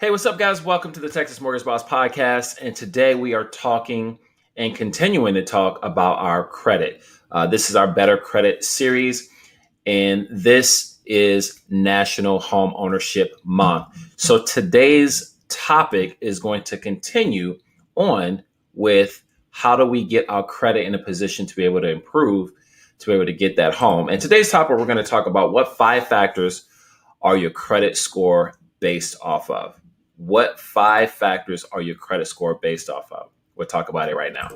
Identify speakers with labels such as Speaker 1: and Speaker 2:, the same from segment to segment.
Speaker 1: Hey, what's up, guys? Welcome to the Texas Mortgage Boss Podcast. And today we are talking and continuing to talk about our credit. This is our Better Credit series, and this is National Home Ownership Month. So today's topic is going to continue on with how do we get our credit in a position to be able to improve, to be able to get that home. And today's topic, we're going to talk about what 5 factors are your credit score based off of. What 5 factors are your credit score based off of? We'll talk about it right now.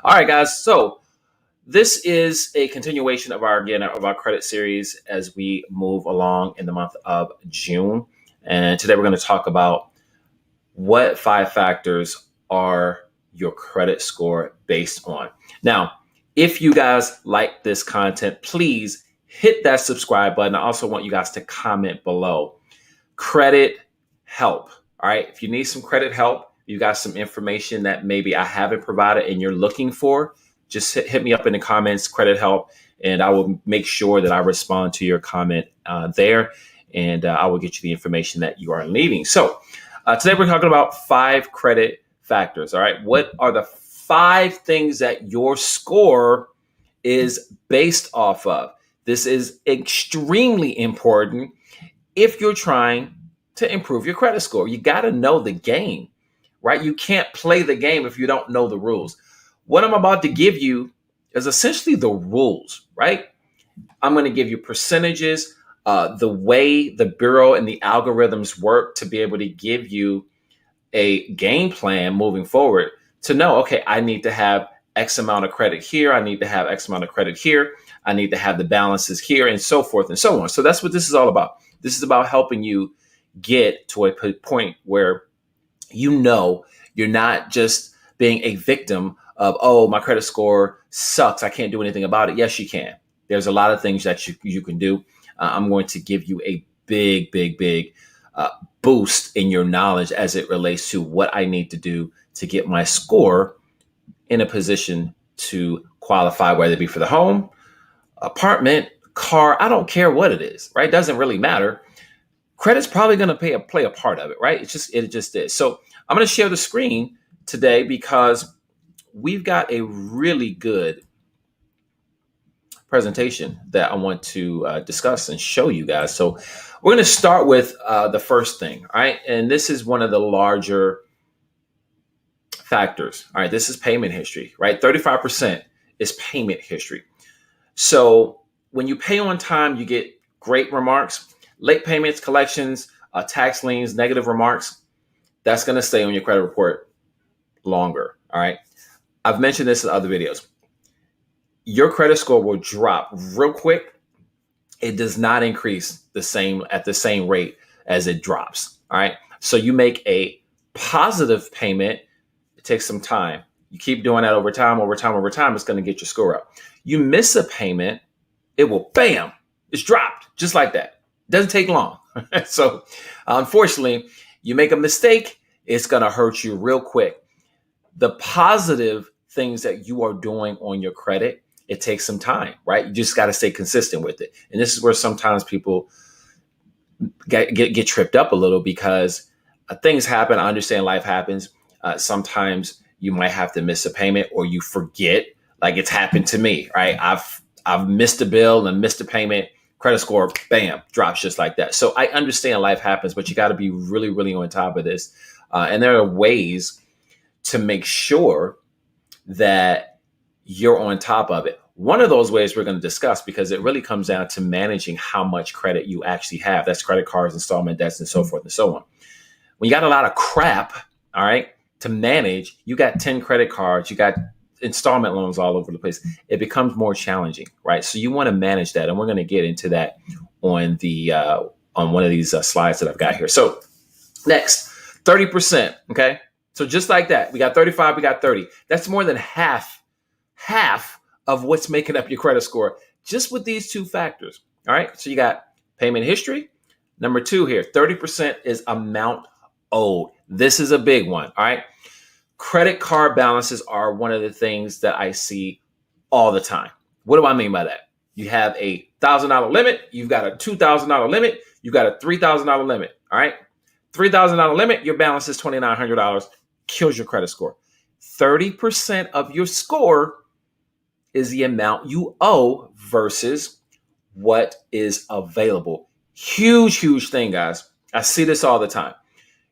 Speaker 1: All right, guys. So this is a continuation of our credit series as we move along in the month of June. And today we're going to talk about what 5 factors are your credit score based on. Now, if you guys like this content, please hit that subscribe button. I also want you guys to comment below. Credit help. All right. If you need some credit help, you got some information that maybe I haven't provided and you're looking for, just hit me up in the comments, credit help, and I will make sure that I respond to your comment there, and I will get you the information that you are needing. So today we're talking about 5 credit factors. All right. What are the 5 things that your score is based off of? This is extremely important if you're trying to improve your credit score. You got to know the game, right? You can't play the game if you don't know the rules. What I'm about to give you is essentially the rules, right? I'm going to give you percentages, the way the Bureau and the algorithms work to be able to give you a game plan moving forward to know, okay, I need to have X amount of credit here. I need to have X amount of credit here. I need to have the balances here, and so forth and so on. So that's what this is all about. This is about helping you get to a point where you know you're not just being a victim of, oh, my credit score sucks, I can't do anything about it. Yes, you can. There's a lot of things that you can do. I'm going to give you a big boost in your knowledge as it relates to what I need to do to get my score in a position to qualify, whether it be for the home, apartment, car. I don't care what it is, right? It doesn't really matter. Credit's probably going to play a part of it, right? It just is. So I'm going to share the screen today because we've got a really good presentation that I want to discuss and show you guys. So we're going to start with the first thing, all right? And this is one of the larger factors, all right? This is payment history, right? 35% is payment history. So when you pay on time, you get great remarks. Late payments, collections, tax liens, negative remarks, that's going to stay on your credit report longer, all right? I've mentioned this in other videos. Your credit score will drop real quick. It does not increase at the same rate as it drops. All right. So you make a positive payment. It takes some time. You keep doing that over time. It's going to get your score up. You miss a payment, it will, bam, it's dropped just like that. It doesn't take long. So unfortunately, you make a mistake, it's going to hurt you real quick. The positive things that you are doing on your credit, it takes some time, right? You just got to stay consistent with it. And this is where sometimes people get tripped up a little because things happen. I understand life happens. Sometimes you might have to miss a payment or you forget, like it's happened to me, right? I've missed a bill and missed a payment, credit score, bam, drops just like that. So I understand life happens, but you got to be really on top of this. And there are ways to make sure that you're on top of it. One of those ways we're going to discuss, because it really comes down to managing how much credit you actually have. That's credit cards, installment debts, and so forth and so on. When you got a lot of crap, all right, to manage, you got 10 credit cards, you got installment loans all over the place. It becomes more challenging, right? So you want to manage that. And we're going to get into that on one of these slides that I've got here. So next, 30%, okay? So just like that, we got 35, we got 30. That's more than half of what's making up your credit score just with these 2 factors. All right. So you got payment history. Number 2 here, 30% is amount owed. This is a big one. All right. Credit card balances are one of the things that I see all the time. What do I mean by that? You have a $1,000 limit. You've got a $2,000 limit. You've got a $3,000 limit. All right. $3,000 limit. Your balance is $2,900. Kills your credit score. 30% of your score is the amount you owe versus what is available. Huge, huge thing, guys. I see this all the time.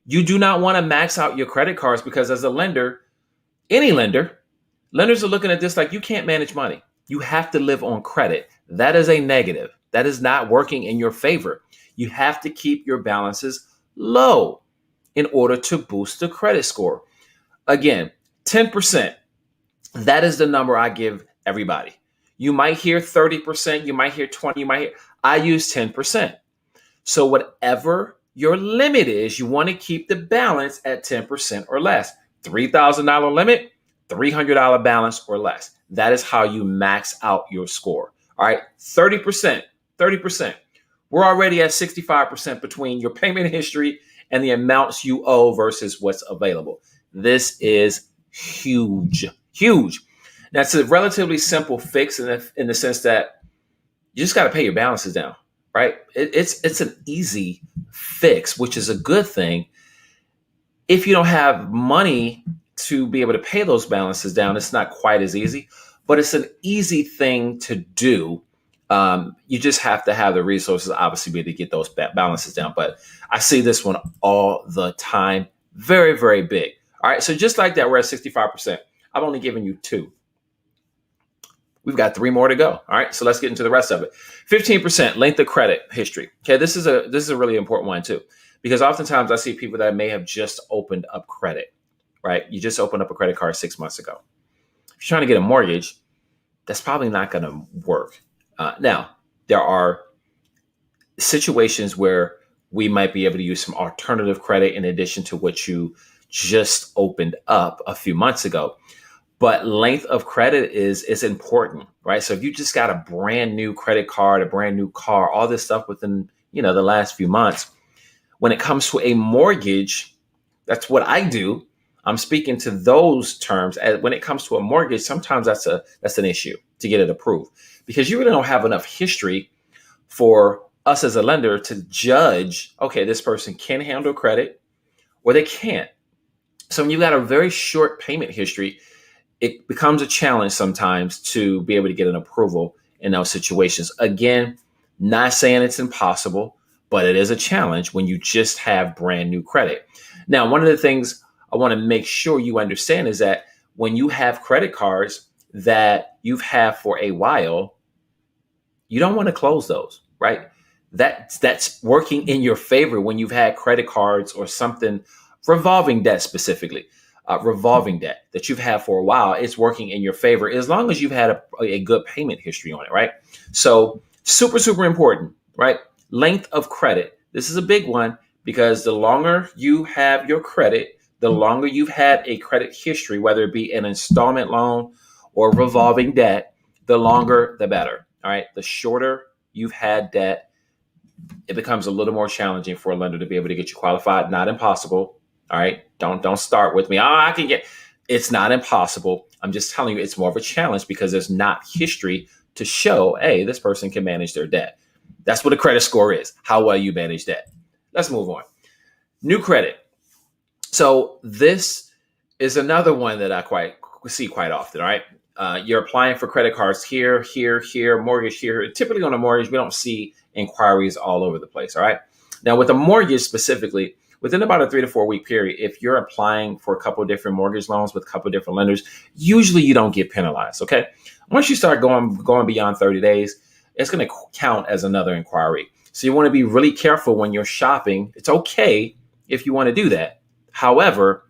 Speaker 1: You do not want to max out your credit cards because as a lender, any lender, lenders are looking at this like you can't manage money. You have to live on credit. That is a negative. That is not working in your favor. You have to keep your balances low in order to boost the credit score. Again, 10%. That is the number I give everybody. You might hear 30%, you might hear 20, I use 10%. So whatever your limit is, you want to keep the balance at 10% or less. $3,000 limit, $300 balance or less. That is how you max out your score. All right, 30%. We're already at 65% between your payment history and the amounts you owe versus what's available. This is huge. Now, it's a relatively simple fix in the sense that you just got to pay your balances down, right? It's an easy fix, which is a good thing. If you don't have money to be able to pay those balances down, it's not quite as easy, but it's an easy thing to do. You just have to have the resources, obviously, to get those balances down. But I see this one all the time. Very, very big. All right. So just like that, we're at 65%. I've only given you 2. We've got 3 more to go. All right. So let's get into the rest of it. 15% length of credit history. Okay. This is a really important one too, because oftentimes I see people that may have just opened up credit, right? You just opened up a credit card 6 months ago. If you're trying to get a mortgage, that's probably not going to work. Now, there are situations where we might be able to use some alternative credit in addition to what you just opened up a few months ago. But length of credit is important, right? So if you just got a brand new credit card, a brand new car, all this stuff within, the last few months, when it comes to a mortgage, that's what I do. I'm speaking to those terms. When it comes to a mortgage, sometimes that's an issue to get it approved because you really don't have enough history for us as a lender to judge, okay, this person can handle credit or they can't. So when you've got a very short payment history, it becomes a challenge sometimes to be able to get an approval in those situations. Again, not saying it's impossible, but it is a challenge when you just have brand new credit. Now, one of the things I want to make sure you understand is that when you have credit cards that you've had for a while, you don't want to close those, right? That's working in your favor when you've had credit cards or something, revolving debt specifically, revolving debt that you've had for a while. It's working in your favor as long as you've had a good payment history on it, right? So super, super important, right? Length of credit. This is a big one because the longer you have your credit, the longer you've had a credit history, whether it be an installment loan or revolving debt, the longer, the better. All right. The shorter you've had debt, it becomes a little more challenging for a lender to be able to get you qualified. Not impossible. All right. Don't start with me. I can get. It's not impossible. I'm just telling you, it's more of a challenge because there's not history to show, hey, this person can manage their debt. That's what a credit score is. How well you manage debt. Let's move on. New credit. So this is another one that I see quite often. All right. You're applying for credit cards here, mortgage here. Typically on a mortgage, we don't see inquiries all over the place. All right. Now with a mortgage specifically, within about a 3 to 4 week period, if you're applying for a couple of different mortgage loans with a couple of different lenders, usually you don't get penalized. Okay. Once you start going beyond 30 days, it's going to count as another inquiry. So you want to be really careful when you're shopping. It's okay if you want to do that. However,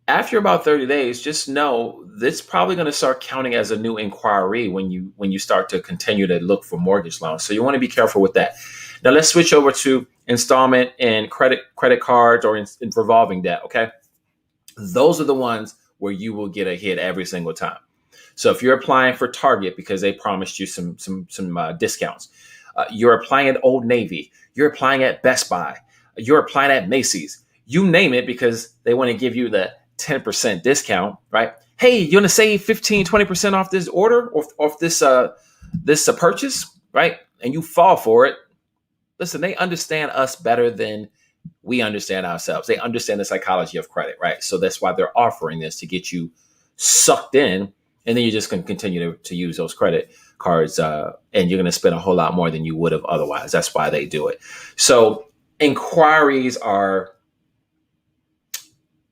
Speaker 1: after about 30 days, just know that's probably going to start counting as a new inquiry when you start to continue to look for mortgage loans. So you want to be careful with that. Now let's switch over to installment and credit cards or in revolving debt. Okay. Those are the ones where you will get a hit every single time. So if you're applying for Target because they promised you some discounts, you're applying at Old Navy, you're applying at Best Buy, you're applying at Macy's, you name it, because they want to give you the 10% discount, right? Hey, you want to save 15, 20% off this order or off this purchase, right? And you fall for it. Listen, they understand us better than we understand ourselves. They understand the psychology of credit, right? So that's why they're offering this to get you sucked in, and then you're just going to continue to use those credit cards, and you're going to spend a whole lot more than you would have otherwise. That's why they do it. So inquiries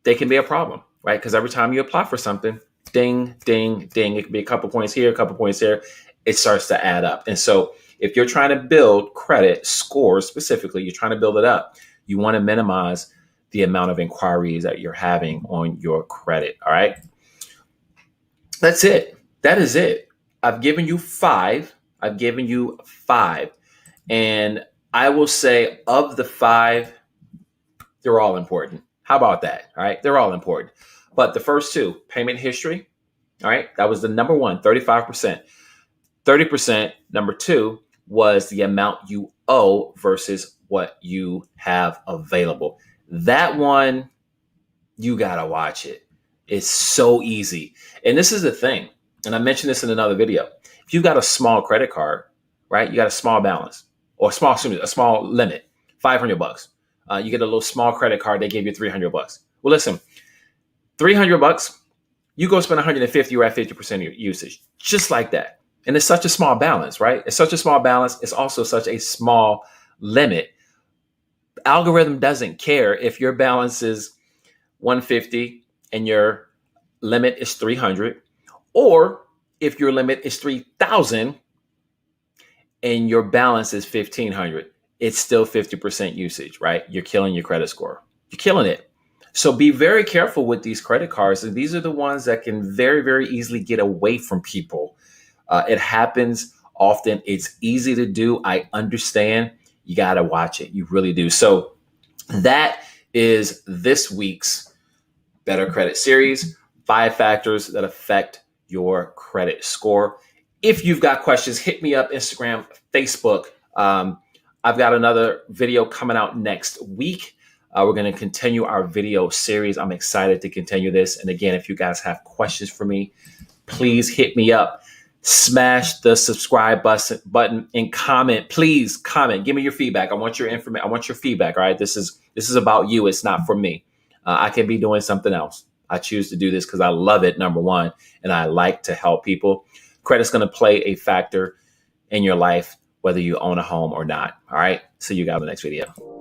Speaker 1: they can be a problem, right? Because every time you apply for something, ding, ding, ding, it can be a couple points here, a couple points there. It starts to add up. And so if you're trying to build credit scores specifically, you're trying to build it up, you want to minimize the amount of inquiries that you're having on your credit. All right. That's it. That is it. I've given you five. And I will say of the five, they're all important. How about that? All right. They're all important. But the first two, payment history. All right. That was the number one, 35%. 30%, number two, was the amount you owe versus what you have available. That one, you got to watch it. It's so easy. And this is the thing. And I mentioned this in another video. If you've got a small credit card, right, you got a small balance or a small limit, $500. You get a little small credit card. They give you $300. Well, listen, $300, you go spend 150, you're at 50% of your usage, just like that. And it's such a small balance, right? It's such a small balance. It's also such a small limit. The algorithm doesn't care if your balance is 150 and your limit is 300, or if your limit is 3,000 and your balance is 1,500. It's still 50% usage, right? You're killing your credit score. You're killing it. So be very careful with these credit cards. And these are the ones that can very, very easily get away from people. It happens often. It's easy to do. I understand. You got to watch it. You really do. So that is this week's Better Credit series, 5 factors that affect your credit score. If you've got questions, hit me up, Instagram, Facebook. I've got another video coming out next week. We're going to continue our video series. I'm excited to continue this. And again, if you guys have questions for me, please hit me up. Smash the subscribe button and comment. Please comment. Give me your feedback. I want your information. I want your feedback. All right. This is about you. It's not for me. I can be doing something else. I choose to do this because I love it, number one, and I like to help people. Credit's going to play a factor in your life, whether you own a home or not. All right. See you guys in the next video.